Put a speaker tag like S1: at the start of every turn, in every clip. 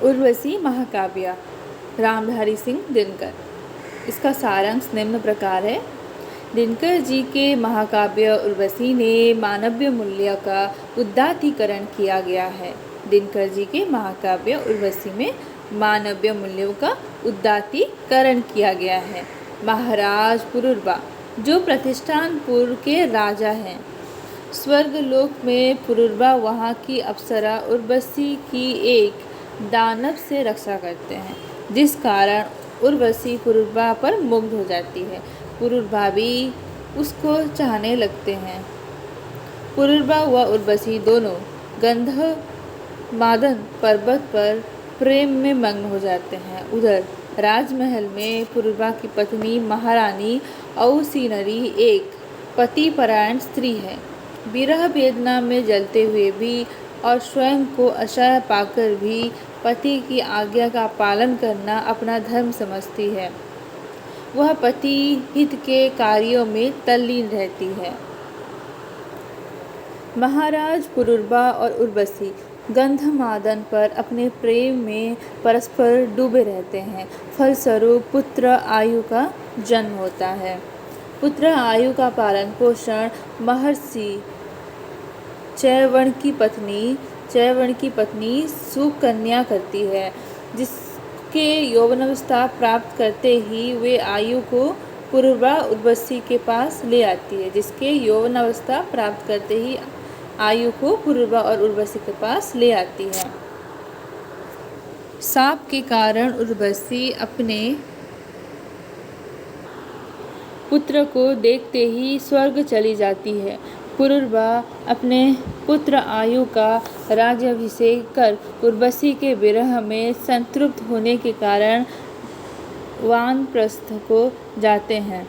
S1: उर्वशी महाकाव्य रामधारी सिंह दिनकर। इसका सारांश निम्न प्रकार है। दिनकर जी के महाकाव्य उर्वशी ने मानवीय मूल्य का उदात्तीकरण किया गया है। दिनकर जी के महाकाव्य उर्वशी में मानवीय मूल्यों का उदात्तीकरण किया गया है। महाराज पुरुरवा जो प्रतिष्ठानपुर के राजा हैं, स्वर्गलोक में पुरुरवा वहाँ की अप्सरा उर्वशी की एक दानव से रक्षा करते हैं, जिस कारण उर्वशी पुरुरवा पर मुग्ध हो जाती है। पुरुरवा भी उसको चाहने लगते हैं। पुरुरवा व उर्वशी दोनों गंधमादन पर्वत पर प्रेम में मग्न हो जाते हैं। उधर राजमहल में पुरुरवा की पत्नी महारानी औसीनरी एक पतिपरायण स्त्री है। विरह वेदना में जलते हुए भी और स्वयं को असहाय पाकर भी पति की आज्ञा का पालन करना अपना धर्म समझती है। वह पति हित के कार्यों में तल्लीन रहती है। महाराज पुरुरवा और उर्वशी गंधमादन पर अपने प्रेम में परस्पर डूबे रहते हैं। फलस्वरूप पुत्र आयु का जन्म होता है। पुत्र आयु का पालन पोषण महर्षि चैवर्ण की पत्नी सुकन्या करती है, जिसके यौवनावस्था प्राप्त करते ही वे आयु को पुरुरवा उर्वशी के पास ले आती है। जिसके यौवनावस्था प्राप्त करते ही आयु को पुरुरवा और उर्वशी के पास ले आती है। शाप के कारण उर्वशी अपने पुत्र को देखते ही स्वर्ग चली जाती है। पुरुरवा अपने पुत्र आयु का राज्याभिषेक कर उर्वशी के विरह में संतृप्त होने के कारण वानप्रस्थ को जाते हैं।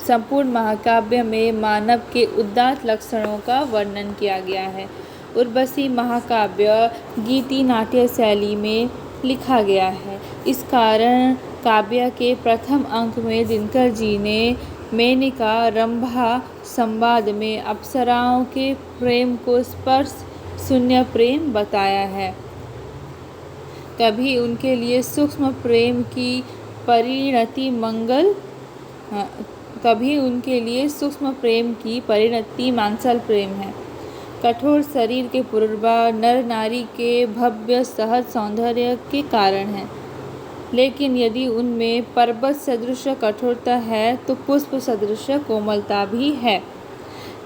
S1: संपूर्ण महाकाव्य में मानव के उदात्त लक्षणों का वर्णन किया गया है। उर्वशी महाकाव्य गीति नाट्य शैली में लिखा गया है। इस कारण काव्य के प्रथम अंक में दिनकर जी ने मेनका रंभा संवाद में अप्सराओं के प्रेम को स्पर्श शून्य प्रेम बताया है। कभी उनके लिए सूक्ष्म प्रेम की परिणति मांसल प्रेम है। कठोर शरीर के पुरुरवा नर नारी के भव्य सहज सौंदर्य के कारण है, लेकिन यदि उनमें पर्वत सदृश कठोरता है तो पुष्प सदृश कोमलता भी है।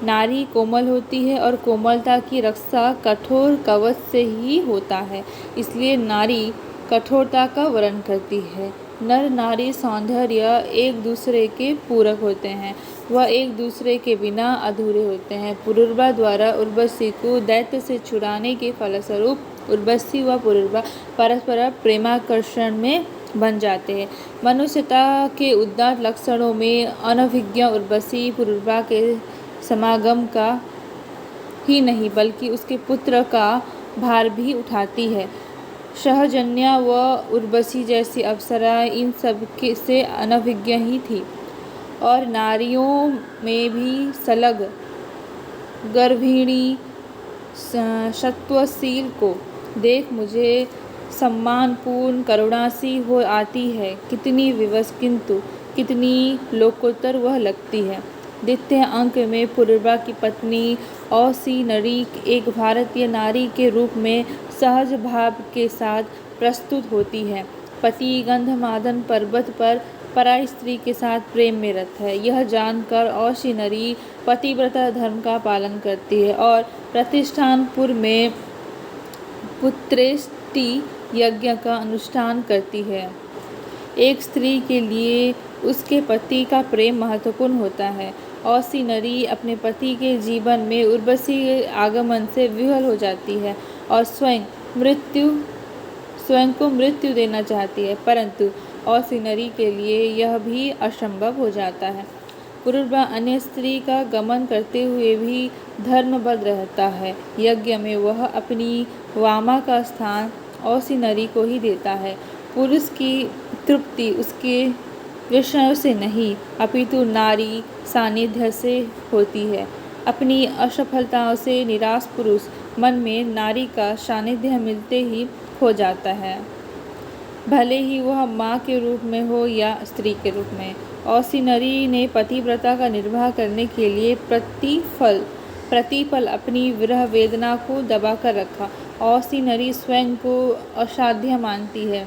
S1: नारी कोमल होती है और कोमलता की रक्षा कठोर कवच से ही होता है, इसलिए नारी कठोरता का वर्ण करती है। नर नारी सौंदर्य एक दूसरे के पूरक होते हैं, वह एक दूसरे के बिना अधूरे होते हैं। पुरुरवा द्वारा उर्वशी को दैत्य से छुड़ाने के फलस्वरूप उर्वशी व पुरुरवा परस्पर प्रेमाकर्षण में बन जाते हैं। मनुष्यता के उदात्त लक्षणों में अनभिज्ञ उर्वशी पुरुरवा के समागम का ही नहीं बल्कि उसके पुत्र का भार भी उठाती है। सहजन्या व उर्वशी जैसी अप्सरा इन सब से अनभिज्ञ ही थी, और नारियों में भी सलग गर्भिणी सत्वशील को देख मुझे सम्मानपूर्ण करुणासी हो आती है। कितनी विवश किंतु कितनी लोकोत्तर वह लगती है। द्वितीय अंक में पुरुरवा की पत्नी औसीनरी एक भारतीय नारी के रूप में सहज भाव के साथ प्रस्तुत होती है। पति गंधमादन पर्वत पर पराई स्त्री के साथ प्रेम में रत है। यह जानकर औसीनरी पतिव्रता धर्म का पालन करती है और प्रतिष्ठानपुर में पुत्रेष्टि यज्ञ का अनुष्ठान करती है। एक स्त्री के लिए उसके पति का प्रेम महत्वपूर्ण होता है। औसीनरी अपने पति के जीवन में उर्वशी के आगमन से विह्वल हो जाती है और स्वयं को मृत्यु देना चाहती है, परंतु औसीनरी के लिए यह भी असंभव हो जाता है। पुरुरवा अन्य स्त्री का गमन करते हुए भी धर्मबद्ध रहता है। यज्ञ में वह अपनी वामा का स्थान औसीनरी को ही देता है। पुरुष की तृप्ति उसके विषयों से नहीं अपितु नारी सानिध्य से होती है। अपनी असफलताओं से निराश पुरुष मन में नारी का सानिध्य मिलते ही खो जाता है। भले ही वह माँ के रूप में हो या स्त्री के रूप में। औसी ने पतिव्रता का निर्वाह करने के लिए प्रतिपल अपनी विरह वेदना को दबाकर रखा। औसी स्वयं को असाध्य मानती है।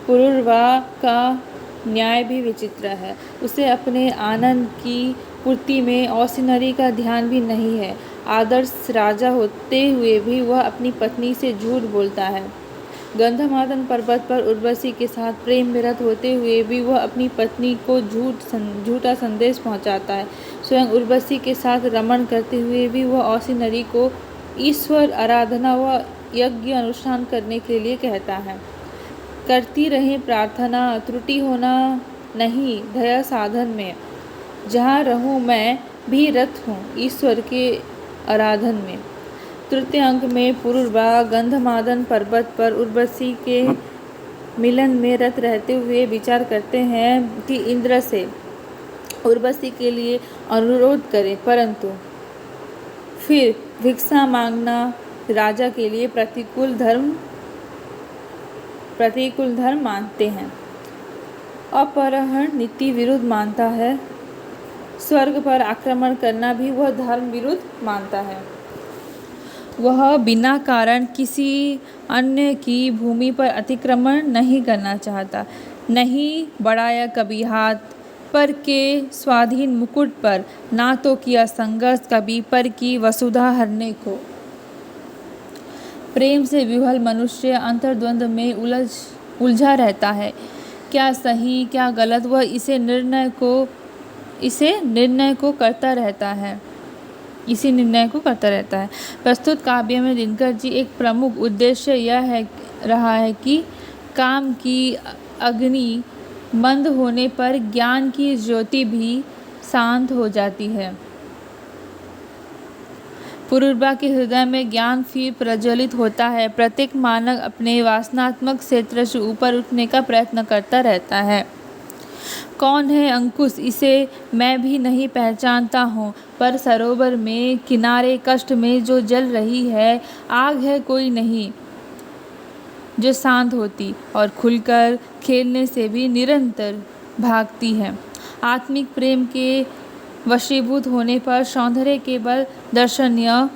S1: पुरुरवा का न्याय भी विचित्र है। उसे अपने आनंद की पूर्ति में औसी का ध्यान भी नहीं है। आदर्श राजा होते हुए भी वह अपनी पत्नी से झूठ बोलता है। गंधमादन पर्वत पर उर्वशी के साथ प्रेम में रत होते हुए भी वह अपनी पत्नी को झूठा संदेश पहुंचाता है। स्वयं उर्वशी के साथ रमण करते हुए भी वह औसी को ईश्वर आराधना व यज्ञ अनुष्ठान करने के लिए कहता है। करती रहें प्रार्थना, त्रुटि होना नहीं दया साधन में। जहाँ रहूँ मैं भी रत हूँ ईश्वर के आराधन में। तृतीय अंक में पुरुरवा गंधमादन पर्वत पर उर्वशी के मिलन में रत रहते हुए विचार करते हैं कि इंद्र से उर्वशी के लिए अनुरोध करें, परंतु फिर भिक्षा मांगना राजा के लिए प्रतिकूल धर्म मानते हैं। अपहरण नीति विरुद्ध मानता है। स्वर्ग पर आक्रमण करना भी वह धर्म विरुद्ध मानता है। वह बिना कारण किसी अन्य की भूमि पर अतिक्रमण नहीं करना चाहता। नहीं बढ़ाया कभी हाथ पर के स्वाधीन मुकुट पर, ना तो किया संघर्ष कभी पर की वसुधा हरने को। प्रेम से विह्वल मनुष्य अंतर्द्वंद में उलझा रहता है। क्या सही क्या गलत वह इसी निर्णय को करता रहता है। प्रस्तुत काव्य में दिनकर जी एक प्रमुख उद्देश्य यह रहा है कि काम की अग्नि मंद होने पर ज्ञान की ज्योति भी शांत हो जाती है। पुरुरवा के हृदय में ज्ञान फिर प्रज्वलित होता है। प्रत्येक मानव अपने वासनात्मक क्षेत्र से ऊपर उठने का प्रयत्न करता रहता है। कौन है अंकुश, इसे मैं भी नहीं पहचानता हूँ, पर सरोवर में किनारे कष्ट में जो जल रही है आग है कोई नहीं जो शांत होती और खुलकर खेलने से भी निरंतर भागती है। आत्मिक प्रेम के वशीभूत होने पर सौंदर्य केवल दर्शनीय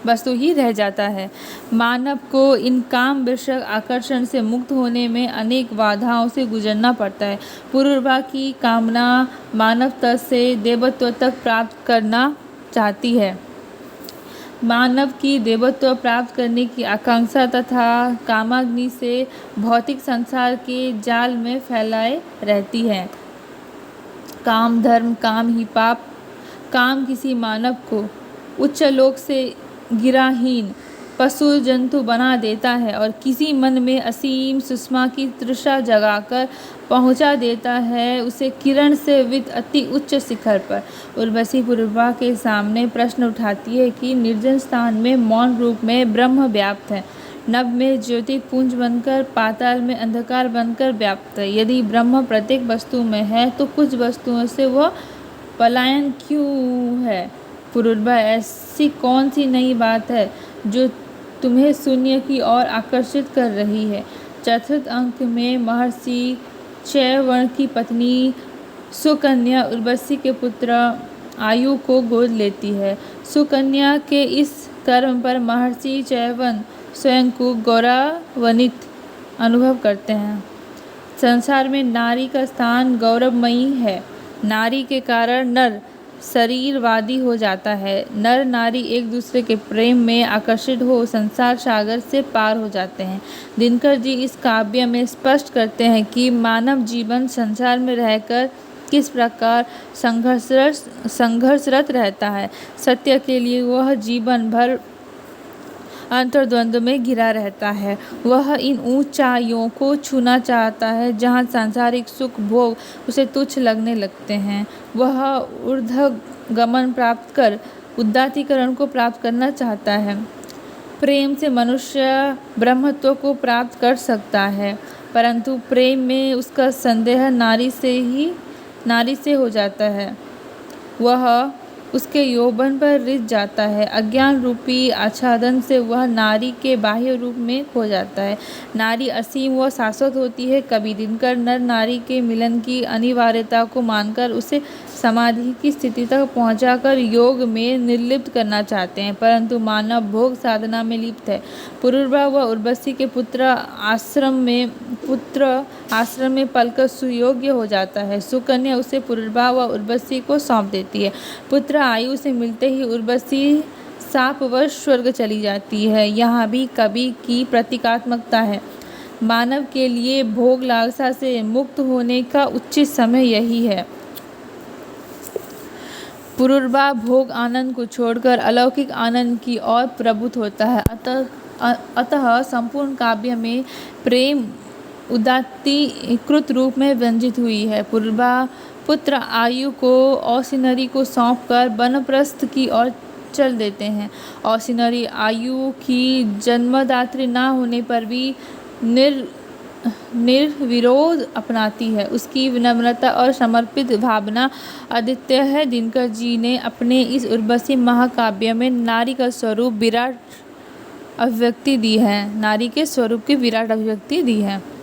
S1: वस्तु ही रह जाता है। मानव को इन काम विषयक आकर्षण से मुक्त होने में अनेक बाधाओं से गुजरना पड़ता है। पुरुरवा की कामना मानवता से देवत्व तक प्राप्त करना चाहती है। मानव की देवत्व प्राप्त करने की आकांक्षा तथा कामाग्नि से भौतिक संसार के जाल में फैलाए रहती है। काम धर्म, काम ही पाप। काम किसी मानव को उच्च लोक से गिराहीन पशु जंतु बना देता है और किसी मन में असीम सुषमा की तृषा जगाकर पहुंचा देता है उसे किरण से विद अति उच्च शिखर पर। उर्वशी पुरुरवा के सामने प्रश्न उठाती है कि निर्जन स्थान में मौन रूप में ब्रह्म व्याप्त है, नभ में ज्योति पुंज बनकर, पाताल में अंधकार बनकर व्याप्त है। यदि ब्रह्म प्रत्येक वस्तु में है तो कुछ वस्तुओं से वह पलायन क्यों है? पुरुरवा, ऐसी कौन सी नई बात है जो तुम्हें शून्य की ओर आकर्षित कर रही है? चतुर्थ अंक में महर्षि चैवर्ण की पत्नी सुकन्या उर्वशी के पुत्र आयु को गोद लेती है। सुकन्या के इस कर्म पर महर्षि चैवर्ण स्वयं को गौरवान्वित अनुभव करते हैं। संसार में नारी का स्थान गौरवमयी है। नारी के कारण नर शरीरवादी हो जाता है। नर नारी एक दूसरे के प्रेम में आकर्षित हो संसार सागर से पार हो जाते हैं। दिनकर जी इस काव्य में स्पष्ट करते हैं कि मानव जीवन संसार में रहकर किस प्रकार संघर्षरत रहता है। सत्य के लिए वह जीवन भर अंतर्द्वंद में घिरा रहता है। वह इन ऊंचाइयों को छूना चाहता है जहाँ सांसारिक सुख भोग उसे तुच्छ लगने लगते हैं। वह ऊर्ध्वगमन प्राप्त कर उदात्तीकरण को प्राप्त करना चाहता है। प्रेम से मनुष्य ब्रह्मत्व को प्राप्त कर सकता है, परंतु प्रेम में उसका संदेह नारी से हो जाता है। वह उसके यौवन पर रिझ जाता है। अज्ञान रूपी आच्छादन से वह नारी के बाह्य रूप में खो जाता है। नारी असीम व शाश्वत होती है। कवि दिनकर नर नारी के मिलन की अनिवार्यता को मानकर उसे समाधि की स्थिति तक पहुंचाकर योग में निर्लिप्त करना चाहते हैं, परंतु मानव भोग साधना में लिप्त है। पुरूरवा व उर्वशी के पुत्र आश्रम में पलकर सुयोग्य हो जाता है। सुकन्या उसे पुरूरवा व उर्वशी को सौंप देती है। पुत्र आयु से मिलते ही उर्वशी शापवश स्वर्ग चली जाती है। यहाँ भी कवि की प्रतीकात्मकता है। मानव के लिए भोग लालसा से मुक्त होने का उचित समय यही है। पुरूरवा भोग आनंद को छोड़कर अलौकिक आनंद की ओर प्रवृत्त होता है। अतः संपूर्ण काव्य में प्रेम उदात्तीकृत रूप में व्यंजित हुई है। पुरूरवा पुत्र आयु को औसिनरी को सौंपकर वानप्रस्थ की ओर चल देते हैं। औसिनरी आयु की जन्मदात्री न होने पर भी निर्विरोध अपनाती है। उसकी विनम्रता और समर्पित भावना अद्वितीय है। दिनकर जी ने अपने इस उर्वशी महाकाव्य में नारी का स्वरूप विराट अभिव्यक्ति दी है।